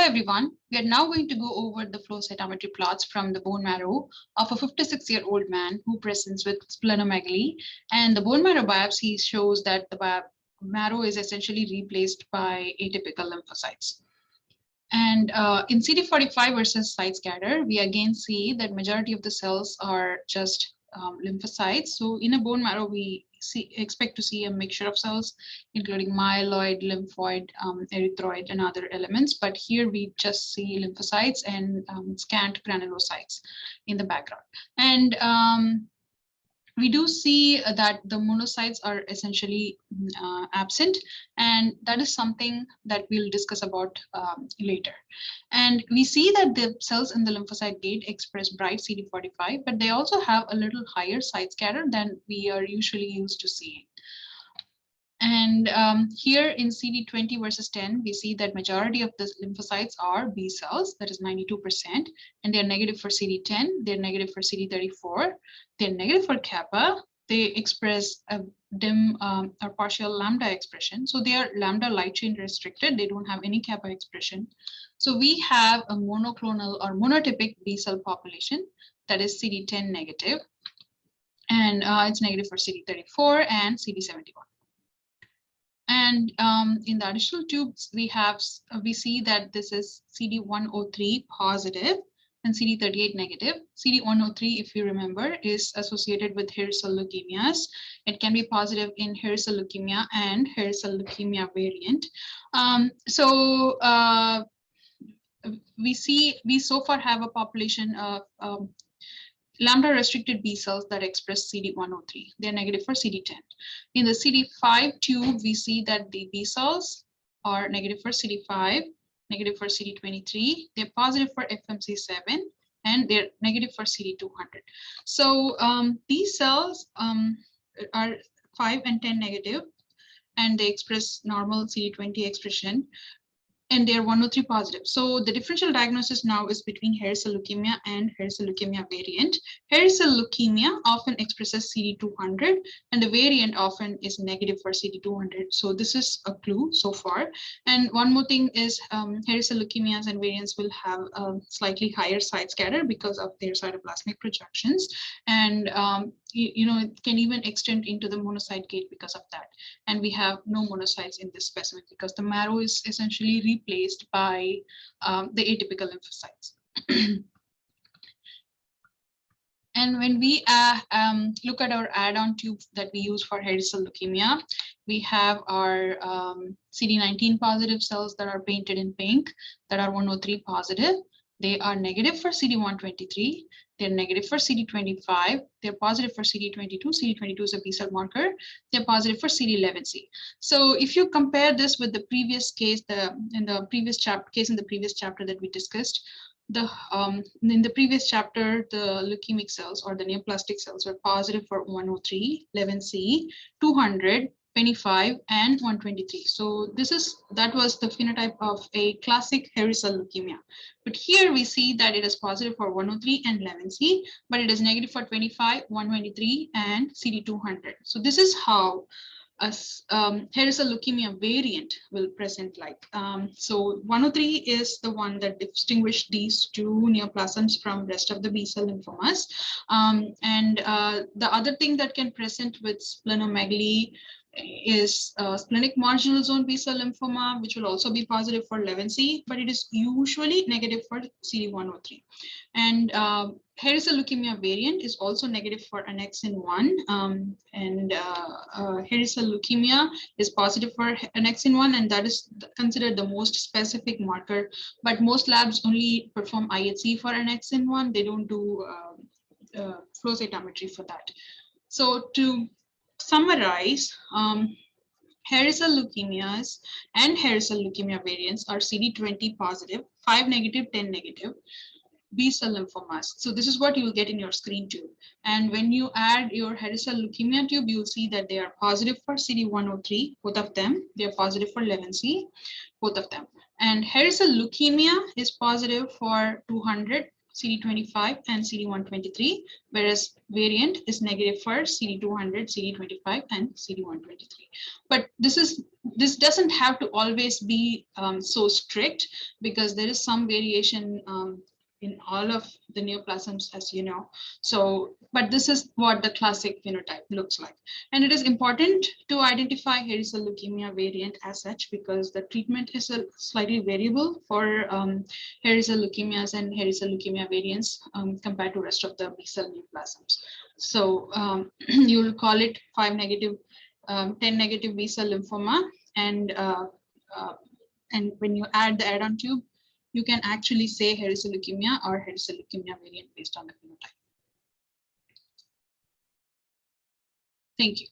Hello everyone, we are now going to go over the flow cytometry plots from the bone marrow of a 56-year-old man who presents with splenomegaly, and the bone marrow biopsy shows that the marrow is essentially replaced by atypical lymphocytes. And in CD45 versus site scatter, we again see that majority of the cells are just lymphocytes. So in a bone marrow, we expect to see a mixture of cells, including myeloid, lymphoid, erythroid, and other elements. But here we just see lymphocytes and scant granulocytes in the background. And we do see that the monocytes are essentially absent, and that is something that we'll discuss about later. And we see that the cells in the lymphocyte gate express bright CD45, but they also have a little higher site scatter than we are usually used to seeing. And here in CD20 versus 10, we see that majority of the lymphocytes are B cells, that is 92%, and they're negative for CD10, they're negative for CD34, they're negative for kappa, they express a dim or partial lambda expression. So they are lambda light chain restricted, they don't have any kappa expression. So we have a monoclonal or monotypic B cell population that is CD10 negative, and it's negative for CD34 and CD71. And in the additional tubes, we see that this is CD103 positive and CD38 negative. CD103, if you remember, is associated with hairy cell leukemias. It can be positive in hairy cell leukemia and hairy cell leukemia variant. We so far have a population of lambda restricted B cells that express CD103. They're negative for CD10. In the CD5 tube, we see that the B cells are negative for CD5, negative for CD23. They're positive for FMC7, and they're negative for CD200. So these cells are 5 and 10 negative, and they express normal CD20 expression, and they're 103 positive. So the differential diagnosis now is between hairy cell leukemia and hairy cell leukemia variant. Hairy cell leukemia often expresses CD200, and the variant often is negative for CD200. So this is a clue so far. And one more thing is hairy cell leukemias and variants will have a slightly higher site scatter because of their cytoplasmic projections. And it can even extend into the monocyte gate because of that. And we have no monocytes in this specimen because the marrow is essentially replaced by the atypical lymphocytes. And when we look at our add-on tubes that we use for hairy cell leukemia, we have our CD19 positive cells that are painted in pink that are 103 positive. They are negative for CD123. They're negative for CD25. They're positive for CD22. CD22 is a B cell marker. They're positive for CD11C. So if you compare this with the previous case, in the previous chapter that we discussed, in the previous chapter, the leukemic cells or the neoplastic cells were positive for 103, 11C, 200, 25, and 123. So that was the phenotype of a classic hairy cell leukemia. But here we see that it is positive for 103 and 11C, but it is negative for 25, 123, and CD200. So this is how a hairy cell leukemia variant will present like. So 103 is the one that distinguished these two neoplasms from rest of the B cell lymphomas. And the other thing that can present with splenomegaly is splenic marginal zone B cell lymphoma, which will also be positive for 11C, but it is usually negative for CD103. And hairy cell leukemia variant is also negative for annexin-1, and hairy cell leukemia is positive for annexin-1, and that is considered the most specific marker. But most labs only perform IHC for annexin-1; they don't do flow cytometry for that. So to summarize, hairy cell leukemias and hairy cell leukemia variants are CD20 positive, 5 negative, 10 negative B cell lymphomas. So this is what you will get in your screen tube. And when you add your hairy cell leukemia tube, you will see that they are positive for CD103, both of them. They are positive for 11C, both of them. And hairy cell leukemia is positive for 200, CD25, and CD123, whereas variant is negative for CD200, CD25, and CD123. But this doesn't have to always be so strict, because there is some variation in all of the neoplasms, as you know. So, but this is what the classic phenotype looks like. And it is important to identify hairy cell leukemia variant as such, because the treatment is slightly variable for hairy cell leukemias and hairy cell leukemia variants compared to rest of the B cell neoplasms. So you'll call it 5 negative, 10 negative B cell lymphoma, uh, and when you add the add-on tube, you can actually say hairy cell leukemia or hairy cell leukemia variant based on the phenotype. Thank you.